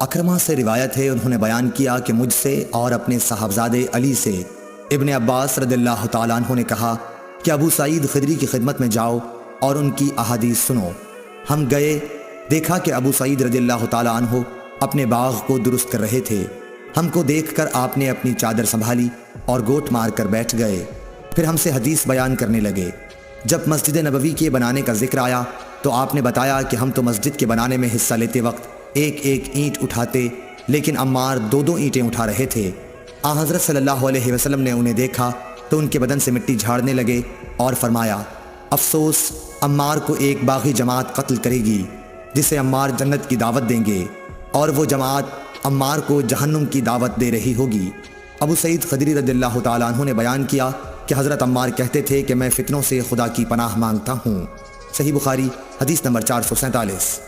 اکرمہ سے روایت ہے، انہوں نے بیان کیا کہ مجھ سے اور اپنے صاحبزادے علی سے ابن عباس رضی اللہ تعالیٰ عنہ نے کہا کہ ابو سعید خدری کی خدمت میں جاؤ اور ان کی احادیث سنو۔ ہم گئے، دیکھا کہ ابو سعید رضی اللہ تعالیٰ عنہ اپنے باغ کو درست کر رہے تھے۔ ہم کو دیکھ کر آپ نے اپنی چادر سنبھالی اور گوٹ مار کر بیٹھ گئے، پھر ہم سے حدیث بیان کرنے لگے۔ جب مسجد نبوی کے بنانے کا ذکر آیا تو آپ نے بتایا کہ ہم تو مسجد کے بنانے میں حصہ لیتے وقت ایک ایک اینٹ اٹھاتے، لیکن عمار دو دو اینٹیں اٹھا رہے تھے۔ آن حضرت صلی اللہ علیہ وسلم نے انہیں دیکھا تو ان کے بدن سے مٹی جھاڑنے لگے اور فرمایا، افسوس عمار کو ایک باغی جماعت قتل کرے گی جسے عمار جنت کی دعوت دیں گے، اور وہ جماعت عمار کو جہنم کی دعوت دے رہی ہوگی۔ ابو سعید خدری رضی اللہ تعالیٰ عنہ نے بیان کیا کہ حضرت عمار کہتے تھے کہ میں فتنوں سے خدا کی پناہ مانگتا ہوں۔ صحیح بخاری حدیث نمبر 447۔